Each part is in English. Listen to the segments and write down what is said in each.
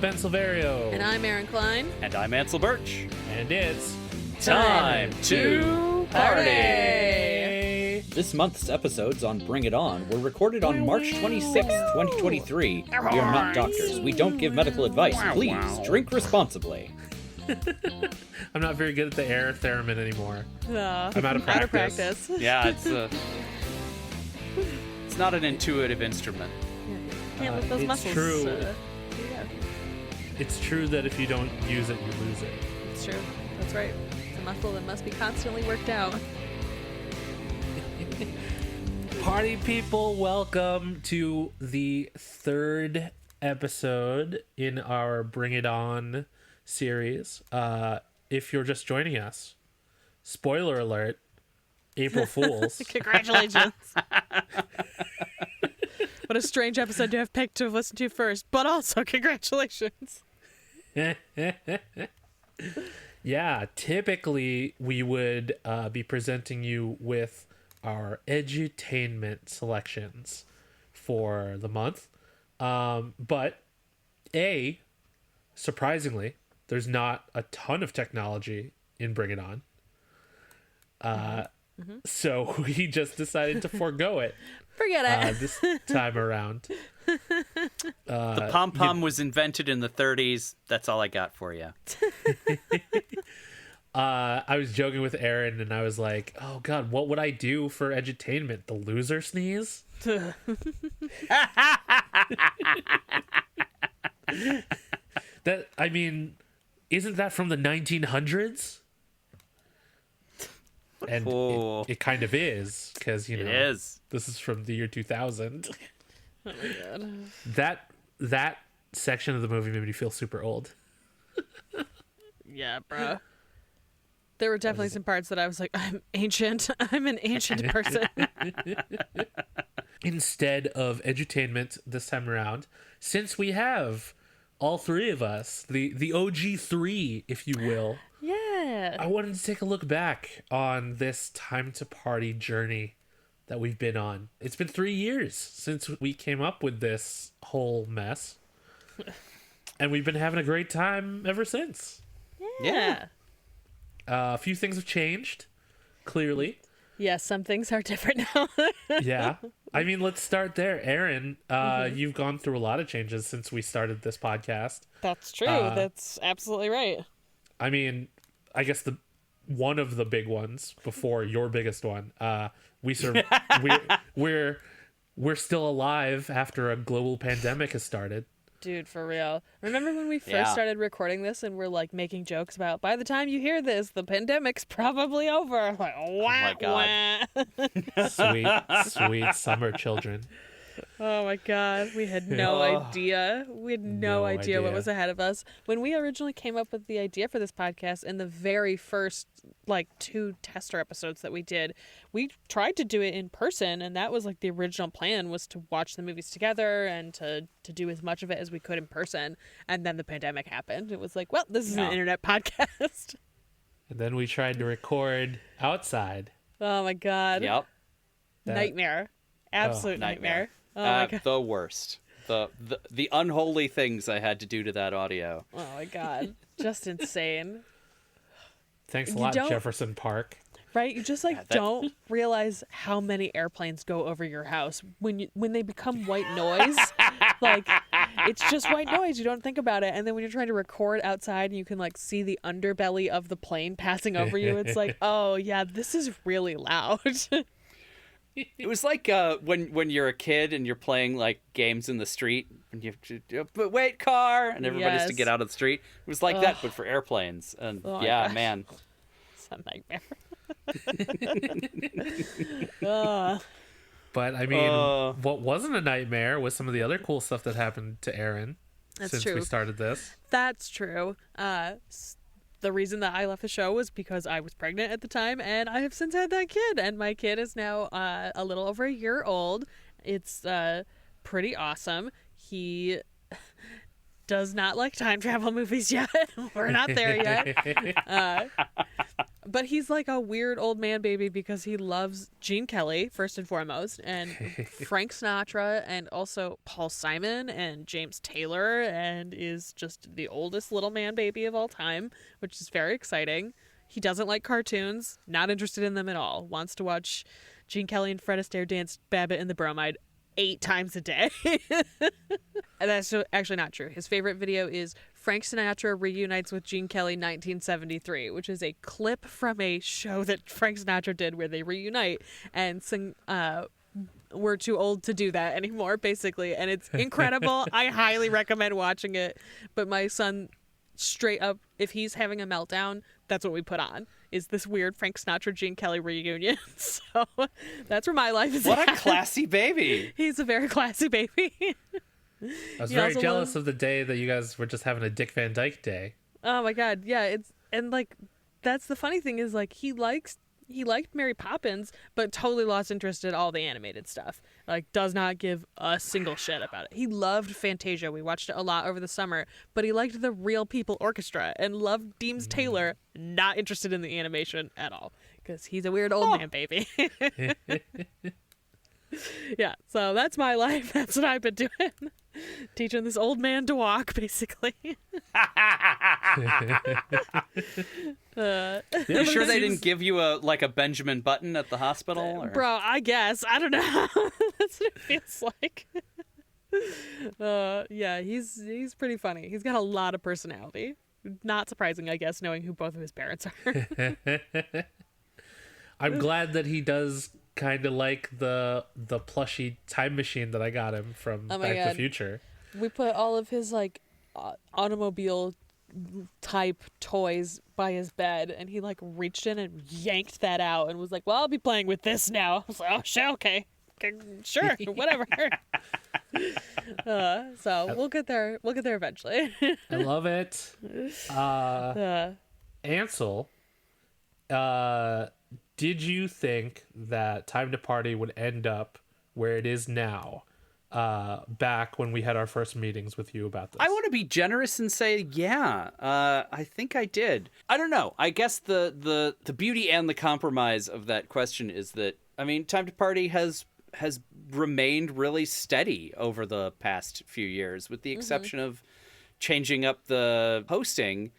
Ben Silverio. And I'm Erin Cline. And I'm Ansel Burch. And it's Time to party! This month's episodes on Bring It On were recorded on March 26th, 2023. We are not doctors. We don't give medical advice. Please drink responsibly. I'm not very good at the air theremin anymore. I'm out of practice. Yeah, it's not an intuitive instrument. Can't let those it's muscles. true. Yeah. It's true that if you don't use it, you lose it. It's true. That's right. It's a muscle that must be constantly worked out. Party people, welcome to the third episode in our Bring It On series. If you're just joining us, spoiler alert, April Fools. Congratulations. What a strange episode to have picked to listen to first, but also congratulations. Yeah, typically we would be presenting you with our edutainment selections for the month. But surprisingly, there's not a ton of technology in Bring It On. So we just decided to forego it. Forget it. This time around. The pom-pom was invented in the 30s. That's all I got for you. I was joking with Erin, and I was like, oh, God, what would I do for edutainment? The loser sneeze? Isn't that from the 1900s? And it kind of is, because, It is. This is from the year 2000. Oh my god. That section of the movie made me feel super old. Yeah, bro. There were definitely some parts that I was like, I'm ancient. I'm an ancient person. Instead of edutainment this time around, since we have all three of us, the OG three, if you will. Yeah. I wanted to take a look back on this time to party journey that we've been on. It's been 3 years since we came up with this whole mess. And we've been having a great time ever since. Yeah. A few things have changed, clearly. Yeah, some things are different now. Yeah. I mean, let's start there. Erin, you've gone through a lot of changes since we started this podcast. That's true. That's absolutely right. I mean, I guess one of the big ones before your biggest one. We're still alive after a global pandemic has started. Dude, for real. Remember when we first started recording this and we're like making jokes about, by the time you hear this, the pandemic's probably over. Like, my God. Sweet summer children. Oh my god, we had no idea. We had no idea what was ahead of us. When we originally came up with the idea for this podcast in the very first 2 tester episodes that we did, we tried to do it in person, and that was the original plan, was to watch the movies together and to do as much of it as we could in person. And then the pandemic happened. It was like, well, this is an internet podcast. And then we tried to record outside. Oh my god. Yep. Nightmare. Absolute nightmare. Oh my god. The worst. The unholy things I had to do to that audio. Oh my god. Just insane. Thanks a lot, Jefferson Park. Right? You just don't realize how many airplanes go over your house when they become white noise. It's just white noise. You don't think about it. And then when you're trying to record outside and you can see the underbelly of the plane passing over you, it's like, oh yeah, this is really loud. It was like when you're a kid and you're playing games in the street and you have to, but wait, car, and everybody has to get out of the street. It was like that, but for airplanes. And man, it's a nightmare. But I mean, what wasn't a nightmare was some of the other cool stuff that happened to Erin since we started this. That's true. The reason that I left the show was because I was pregnant at the time, and I have since had that kid, and my kid is now a little over a year old. It's pretty awesome. He does not like time travel movies yet. We're not there yet. But he's like a weird old man baby because he loves Gene Kelly, first and foremost, and Frank Sinatra, and also Paul Simon and James Taylor, and is just the oldest little man baby of all time, which is very exciting. He doesn't like cartoons, not interested in them at all. Wants to watch Gene Kelly and Fred Astaire dance Babbitt and the Bromide 8 times a day. And that's actually not true. His favorite video is Frank Sinatra reunites with Gene Kelly 1973, which is a clip from a show that Frank Sinatra did where they reunite and sing We're Too Old to Do That Anymore, basically. And it's incredible. I highly recommend watching it. But my son, straight up, if he's having a meltdown, that's what we put on, is this weird Frank Sinatra Gene Kelly reunion. So that's where my life is What at. a classy baby. He's a very classy baby. I was very jealous of the day that you guys were just having a Dick Van Dyke day. Oh my god, yeah, that's the funny thing is, like, he liked Mary Poppins, but totally lost interest in all the animated stuff. Like, does not give a single shit about it. He loved Fantasia. We watched it a lot over the summer, but he liked the Real People Orchestra and loved Deems Taylor. Not interested in the animation at all because he's a weird old man baby. Yeah, so that's my life. That's what I've been doing. Teaching this old man to walk, basically. You sure they didn't give you a Benjamin Button at the hospital? Or? Bro, I guess. I don't know. That's what it feels like. Yeah, he's pretty funny. He's got a lot of personality. Not surprising, I guess, knowing who both of his parents are. I'm glad that he does kind of like the plushy time machine that I got him from Back to the Future. We put all of his automobile type toys by his bed, and he reached in and yanked that out and was like, well, I'll be playing with this now. I was like, oh shit, okay sure, whatever. So we'll get there eventually. I love it. Ansel, did you think that Time to Party would end up where it is now, back when we had our first meetings with you about this? I want to be generous and say, yeah, I think I did. I don't know. I guess the beauty and the compromise of that question is that, I mean, Time to Party has remained really steady over the past few years, with the exception of changing up the hosting.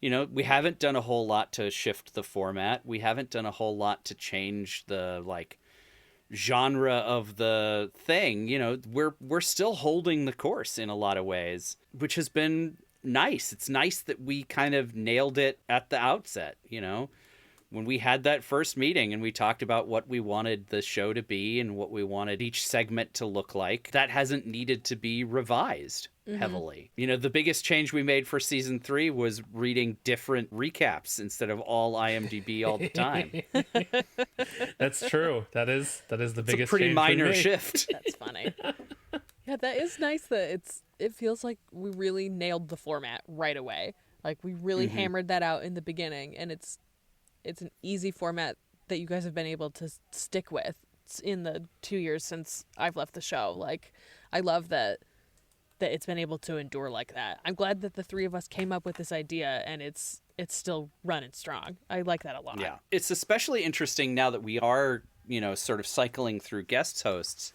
You know, we haven't done a whole lot to shift the format. We haven't done a whole lot to change the genre of the thing. You know, we're still holding the course in a lot of ways, which has been nice. It's nice that we kind of nailed it at the outset, you know. When we had that first meeting and we talked about what we wanted the show to be and what we wanted each segment to look like, that hasn't needed to be revised heavily. You know, the biggest change we made for season 3 was reading different recaps instead of all IMDb all the time. That's true. That is the biggest change. It's a pretty minor shift. That's funny. Yeah, that is nice that it feels like we really nailed the format right away. Like, we really hammered that out in the beginning, and it's an easy format that you guys have been able to stick with in the 2 years since I've left the show. Like, I love that it's been able to endure like that. I'm glad that the three of us came up with this idea, and it's still running strong. I like that a lot. Yeah. It's especially interesting now that we are, you know, sort of cycling through guest hosts,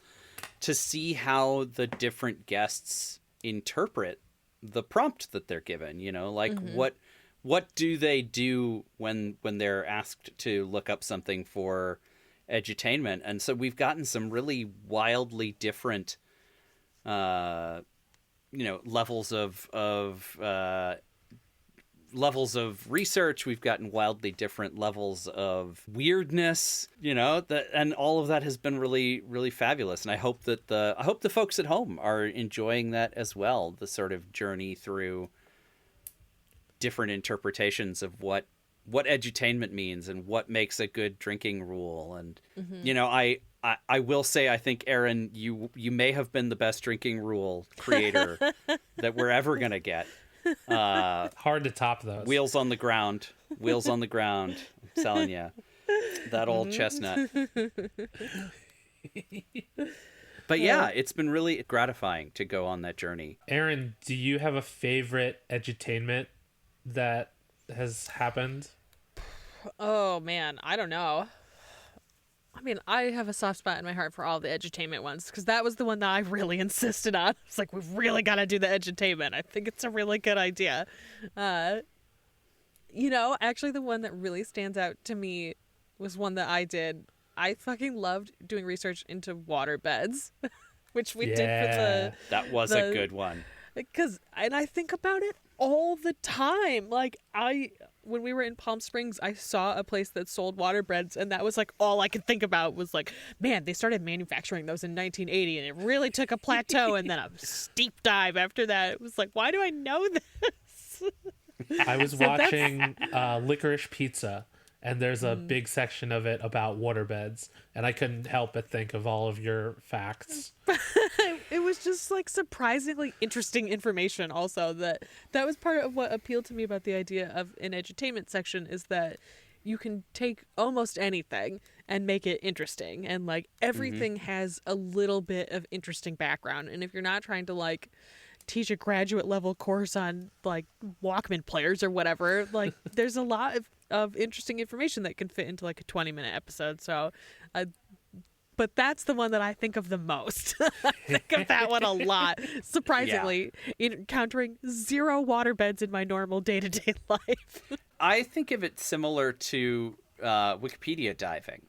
to see how the different guests interpret the prompt that they're given, you know, like what do they do when they're asked to look up something for edutainment? And so we've gotten some really wildly different, you know, levels of research. We've gotten wildly different levels of weirdness, you know, and all of that has been really, really fabulous. And I hope that the folks at home are enjoying that as well. The sort of journey through different interpretations of what edutainment means and what makes a good drinking rule. And, you know, I will say, I think, Erin, you may have been the best drinking rule creator that we're ever going to get. Hard to top those. Wheels on the ground. I'm telling you, that old chestnut. But yeah, it's been really gratifying to go on that journey. Erin, do you have a favorite edutainment that has happened? Oh man, I don't know. I mean, I have a soft spot in my heart for all the edutainment ones because that was the one that I really insisted on. It's like, we've really got to do the edutainment. I think it's a really good idea. Actually, the one that really stands out to me was one that I did. I fucking loved doing research into water beds, which we did for That was a good one. And I think about it all the time. Like, when we were in Palm Springs, I saw a place that sold water beds, and that was like all I could think about was like, man, they started manufacturing those in 1980, and it really took a plateau and then a steep dive after that. It was like, why do I know this? I was watching Licorice Pizza, and there's a big section of it about waterbeds, and I couldn't help but think of all of your facts. It was just like surprisingly interesting information also. That was part of what appealed to me about the idea of an edutainment section, is that you can take almost anything and make it interesting, and like everything has a little bit of interesting background. And if you're not trying to like teach a graduate level course on like Walkman players or whatever, like there's a lot of interesting information that can fit into like a 20-minute episode. So but that's the one that I think of the most. I think of that one a lot. Surprisingly, encountering 0 waterbeds in my normal day-to-day life. I think of it similar to Wikipedia diving.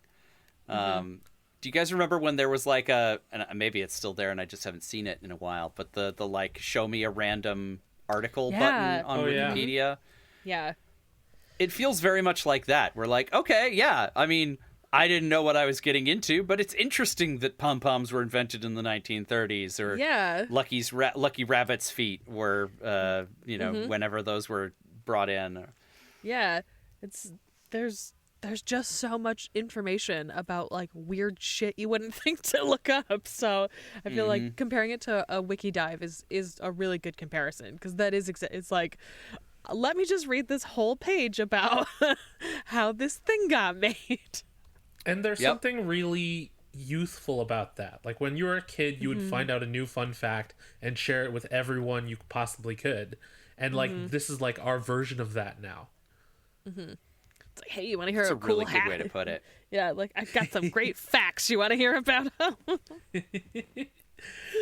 Do you guys remember when there was like and maybe it's still there and I just haven't seen it in a while, but the like show me a random article button on Wikipedia? Yeah. It feels very much like that. We're like, okay, yeah, I mean, I didn't know what I was getting into, but it's interesting that pom-poms were invented in the 1930s, or Lucky Rabbit's feet were, whenever those were brought in. Yeah, there's just so much information about like weird shit you wouldn't think to look up. So I feel like comparing it to a wiki dive is a really good comparison, because that is it's like, let me just read this whole page about how this thing got made. And there's something really youthful about that. Like when you were a kid, you would find out a new fun fact and share it with everyone you possibly could. And like this is like our version of that now. It's like, hey, you want to hear That's a a cool really hat? good way to put it. Yeah, like I've got some great facts you want to hear about.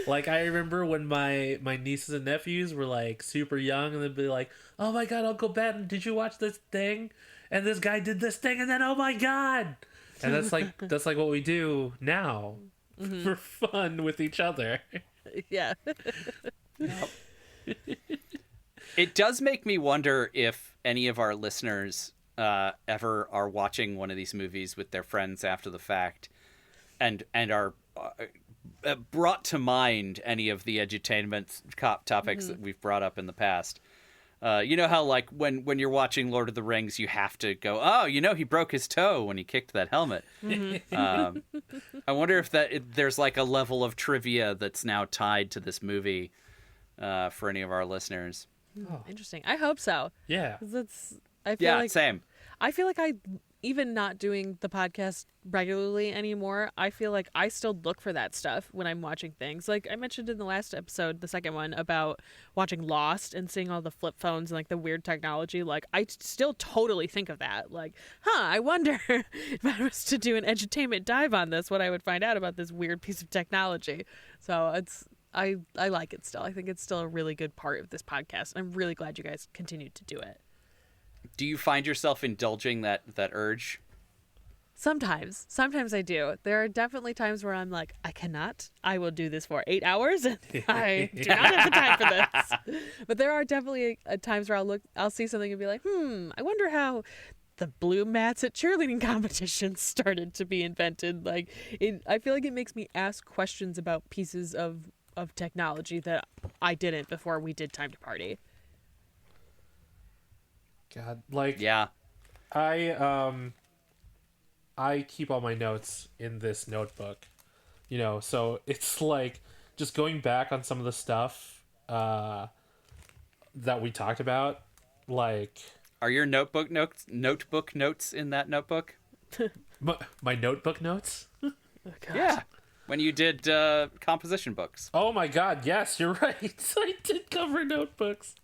Like I remember when my nieces and nephews were like super young, and they'd be like, "Oh my god, Uncle Ben, did you watch this thing? And this guy did this thing, and then oh my god!" And that's like what we do now for fun with each other. Yeah. It does make me wonder if any of our listeners ever are watching one of these movies with their friends after the fact and are brought to mind any of the edutainment topics that we've brought up in the past. You know how like when you're watching Lord of the Rings, you have to go, oh, he broke his toe when he kicked that helmet. I wonder if there's like a level of trivia that's now tied to this movie for any of our listeners. Interesting. I hope so. Yeah. Same. I feel like even not doing the podcast regularly anymore, I feel like I still look for that stuff when I'm watching things. Like I mentioned in the last episode, the second one, about watching Lost and seeing all the flip phones and like the weird technology. Like I still totally think of that. Like, I wonder if I was to do an edutainment dive on this, what I would find out about this weird piece of technology. So I like it still. I think it's still a really good part of this podcast. I'm really glad you guys continued to do it. Do you find yourself indulging that urge? Sometimes I do. There are definitely times where I'm like, I will do this for 8 hours, and I do not have the time for this. But there are definitely times where I'll see something and be like, I wonder how the blue mats at cheerleading competitions started to be invented. Like, I feel like it makes me ask questions about pieces of technology that I didn't before we did Time to Party. God, like, yeah, I keep all my notes in this notebook, so it's like just going back on some of the stuff that we talked about. Like, are your notebook notes in that notebook? my notebook notes? Oh, gosh. Yeah, when you did composition books. Oh my god, yes, you're right. I did cover notebooks.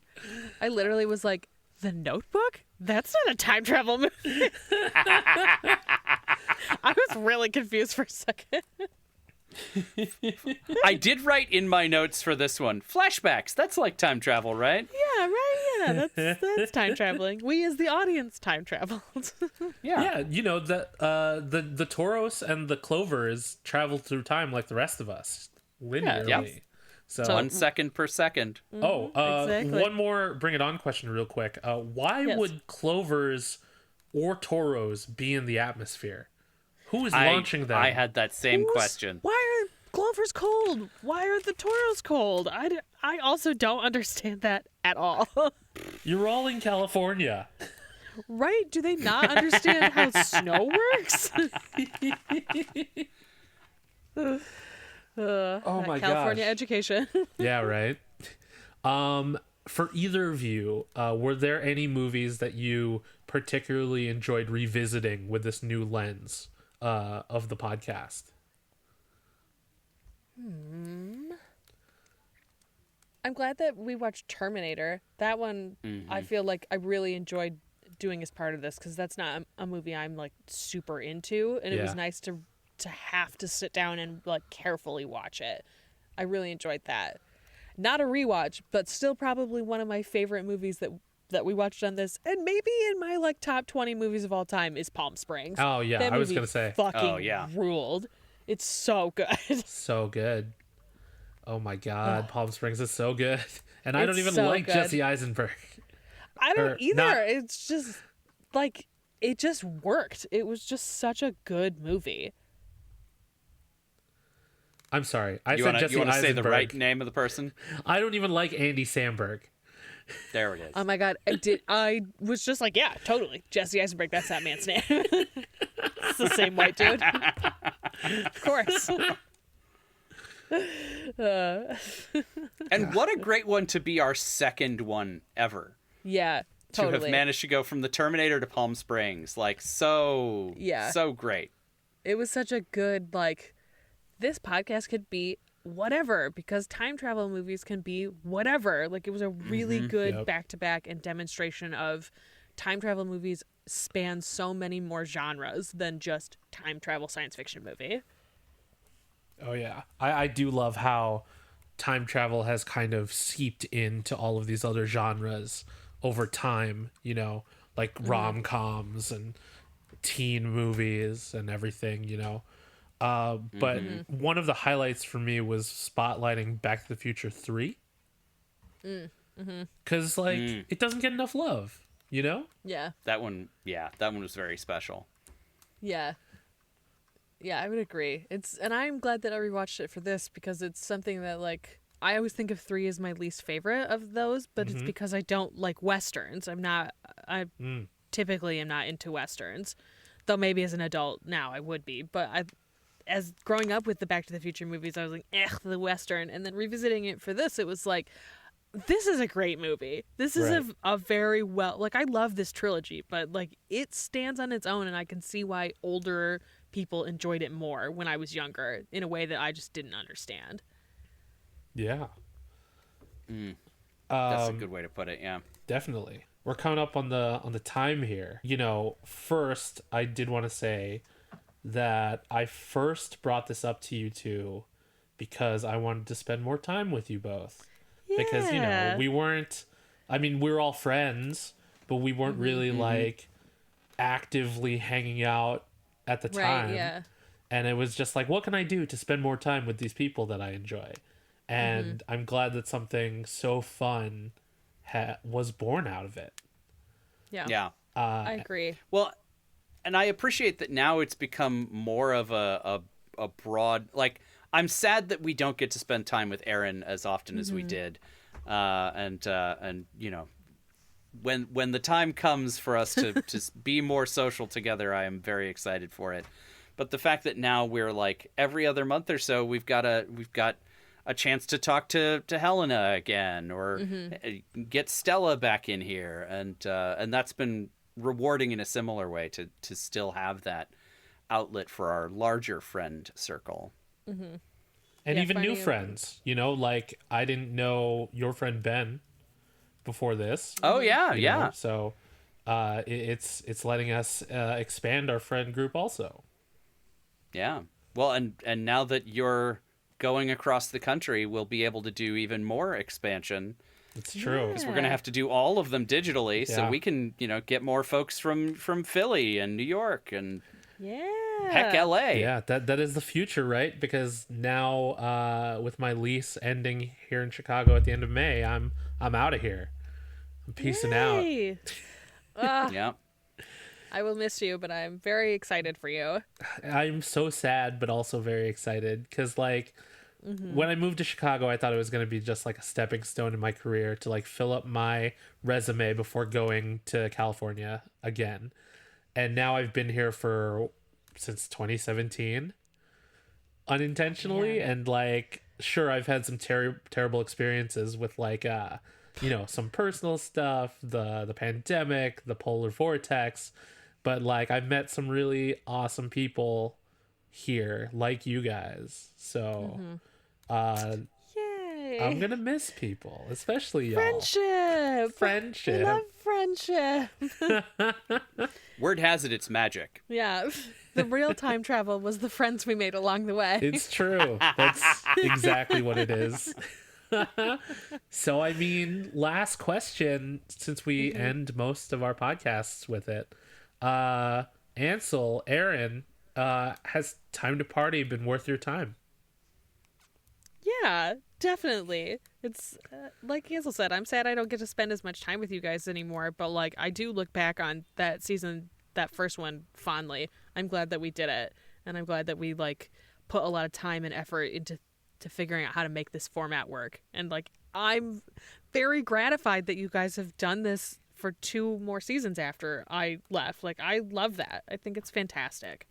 I literally was like, the notebook? That's not a time travel movie. I was really confused for a second. I did write in my notes for this one, flashbacks. That's like time travel, right? Yeah, right. Yeah, that's time traveling. We as the audience time traveled. Yeah, you know the Tauros and the Clovers travel through time like the rest of us, linearly. Yeah. So 1 second per second. Exactly. One more Bring It On question real quick. Why Yes. would Clovers or Tauros be in the atmosphere? Who is launching them? I had that same question. Why are Clovers cold? Why are the Tauros cold? I also don't understand that at all. You're all in California. Right? Do they not understand how snow works? Oh my California gosh. education. Yeah, right. For either of you, were there any movies that you particularly enjoyed revisiting with this new lens of the podcast? I'm glad that we watched Terminator. That one, I feel like I really enjoyed doing as part of this because that's not a movie I'm like super into, and it was Yeah. nice to have to sit down and like carefully watch it. I really enjoyed that. Not a rewatch, but still probably one of my favorite movies that we watched on this, and maybe in my like top 20 movies of all time is Palm Springs. Oh yeah, That I was movie gonna say fucking ruled. It's so good. so good. Oh my god, Palm Springs is so good, and I don't It's even so like good. Jesse Eisenberg. I Or don't either. not- It's just like it just worked. It was just such a good movie. I'm sorry, I You said want Jesse to say Eisenberg. the right name of the person? I don't even like Andy Samberg. There it is. Oh my god, I was just like, yeah, totally. Jesse Eisenberg, that's that man's name. It's the same white dude. Of course. And what a great one to be our second one ever. Yeah, To totally. have managed to go from the Terminator to Palm Springs. Like, so great. It was such a good, like, this podcast could be whatever because time travel movies can be whatever. Like, it was a really good Yep. back-to-back and demonstration of time travel movies span so many more genres than just time travel science fiction movie. Oh yeah, I do love how time travel has kind of seeped into all of these other genres over time. You know, like rom-coms and teen movies and everything. You know, but one of the highlights for me was spotlighting Back to the Future 3. Because like it doesn't get enough love. You know. Yeah. That one was very special. Yeah. Yeah, I would agree. And I'm glad that I rewatched it for this because it's something that like I always think of 3 as my least favorite of those, but it's because I don't like westerns. I typically am not into westerns. Though maybe as an adult now I would be, but as growing up with the Back to the Future movies, I was like, the western, and then revisiting it for this, it was like this is a great movie. This is Right. a very well, like I love this trilogy, but like it stands on its own and I can see why older people enjoyed it more when I was younger in a way that I just didn't understand. Yeah. That's a good way to put it, yeah. Definitely. We're coming up on the time here. You know, first I did want to say that I first brought this up to you two because I wanted to spend more time with you both. Because, you know, Yeah. we were all friends, but we weren't really like actively hanging out at the time. Right, yeah. And it was just like, what can I do to spend more time with these people that I enjoy? And I'm glad that something so fun was born out of it. Yeah. Yeah. I agree. Well, and I appreciate that now it's become more of a broad, like, I'm sad that we don't get to spend time with Erin as often as we did. And you know, when the time comes for us to be more social together, I am very excited for it. But the fact that now we're like every other month or so, we've got a chance to talk to Helena again, or get Stella back in here, and that's been rewarding in a similar way to still have that outlet for our larger friend circle. And Yeah, even new finding a- friends, you know, like I didn't know your friend Ben before this. Oh yeah, you yeah. know, so it's letting us expand our friend group also. Yeah. Well, and now that you're going across the country, we'll be able to do even more expansion. It's true. Because we're going to have to do all of them digitally, so Yeah. we can, get more folks from Philly and New York and heck, LA. Yeah, that is the future, right? Because now with my lease ending here in Chicago at the end of May, I'm out of here. I'm peacing out. Yeah. I will miss you, but I'm very excited for you. I'm so sad, but also very excited because, like, when I moved to Chicago, I thought it was going to be just like a stepping stone in my career to like fill up my resume before going to California again. And now I've been here since 2017 unintentionally. Man. And like, sure, I've had some terrible experiences with like, some personal stuff, the pandemic, the polar vortex. But like, I've met some really awesome people here, like you guys. So, Yay. I'm gonna miss people, especially y'all. Friendship. I love friendship. Word has it, it's magic. Yeah. The real time travel was the friends we made along the way. It's true. That's exactly what it is. So, I mean, last question, since we end most of our podcasts with it. Ansel, Erin, has Time to Party been worth your time? Yeah, definitely. It's like Hazel said, I'm sad I don't get to spend as much time with you guys anymore, but like I do look back on that season, that first one, fondly. I'm glad that we did it, and I'm glad that we like put a lot of time and effort into figuring out how to make this format work. And like I'm very gratified that you guys have done this for 2 more seasons after I left. Like I love that. I think it's fantastic.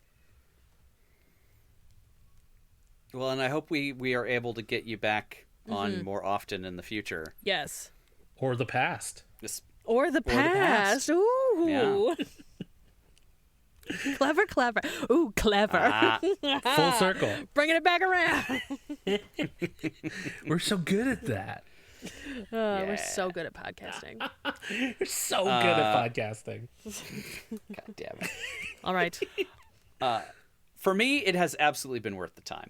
Well, and I hope we are able to get you back on more often in the future. Yes. Or the past? Or the past. Ooh. Yeah. Clever. Ooh, clever. Full circle. Bringing it back around. We're so good at that. We're so good at podcasting. We're so good at podcasting. God damn it. All right. For me, it has absolutely been worth the time.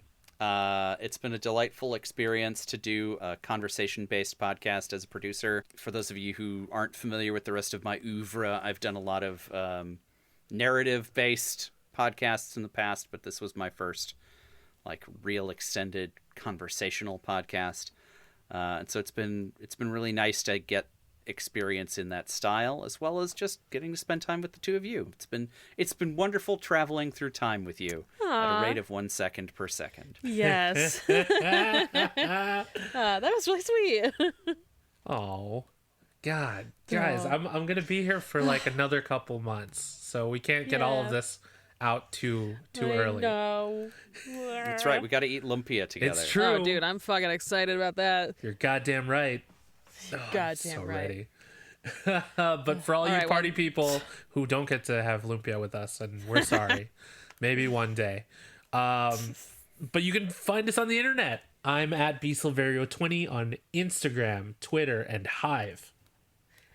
It's been a delightful experience to do a conversation-based podcast as a producer. For those of you who aren't familiar with the rest of my oeuvre, I've done a lot of narrative-based podcasts in the past, but this was my first like real extended conversational podcast. And so it's been really nice to get experience in that style, as well as just getting to spend time with the two of you. It's been wonderful traveling through time with you at a rate of 1 second per second. Yes. That was really sweet. Oh, God, guys, I'm gonna be here for like another couple months, so we can't get all of this out too early. No. That's right. We got to eat lumpia together. It's true. Oh, dude, I'm fucking excited about that. You're goddamn right. Oh, Goddamn so right. ready. But for all you right, party people who don't get to have lumpia with us, and we're sorry, maybe one day. But you can find us on the internet. I'm at Silverio20 on Instagram, Twitter, and Hive.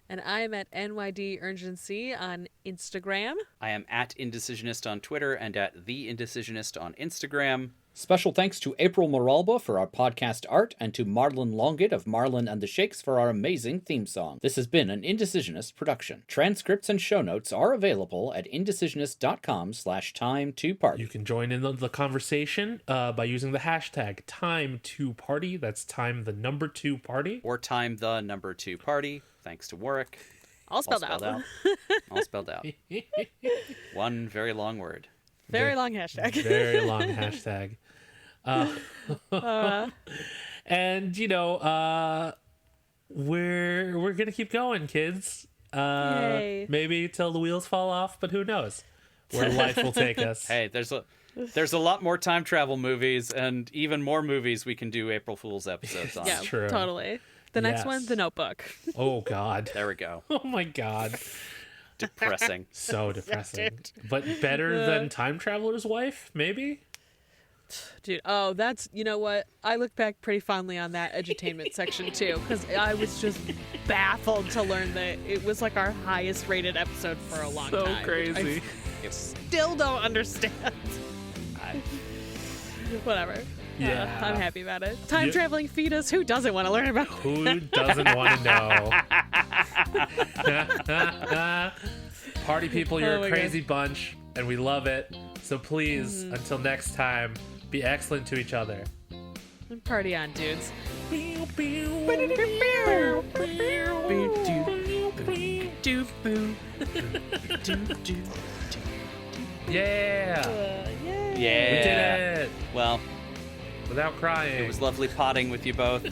And I'm at NYD Urgency on Instagram. I am at Indecisionist on Twitter and at The Indecisionist on Instagram. Special thanks to April Moralba for our podcast art and to Marlon Longit of Marlon and the Shakes for our amazing theme song. This has been an Indecisionist production. Transcripts and show notes are available at indecisionist.com/time2party. You can join in the conversation by using the hashtag time2party. That's time the number 2 party. Or time the number 2 party. Thanks to Warwick. All spelled out. All spelled out. One very long word. Very long hashtag. Very long hashtag. And we're gonna keep going, kids. Yay. Maybe till the wheels fall off, but who knows where life will take us. Hey, there's a lot more time travel movies and even more movies we can do April Fool's episodes on. Yeah, true. Totally. The next Yes. one, The Notebook. Oh God. There we go. Oh my God. Depressing. So depressing. But better than Time Traveler's Wife, maybe? Dude, that's, you know what? I look back pretty fondly on that edutainment section too, because I was just baffled to learn that it was like our highest rated episode for a long time. So crazy. I still don't understand. Whatever. Yeah. I'm happy about it. Time traveling fetus, who doesn't want to learn about? Who doesn't want to know? Party people, you're a crazy bunch, and we love it. So please, until next time, be excellent to each other. Party on, dudes. Yeah! Yeah. We did it! Well, Without crying. it was lovely potting with you both.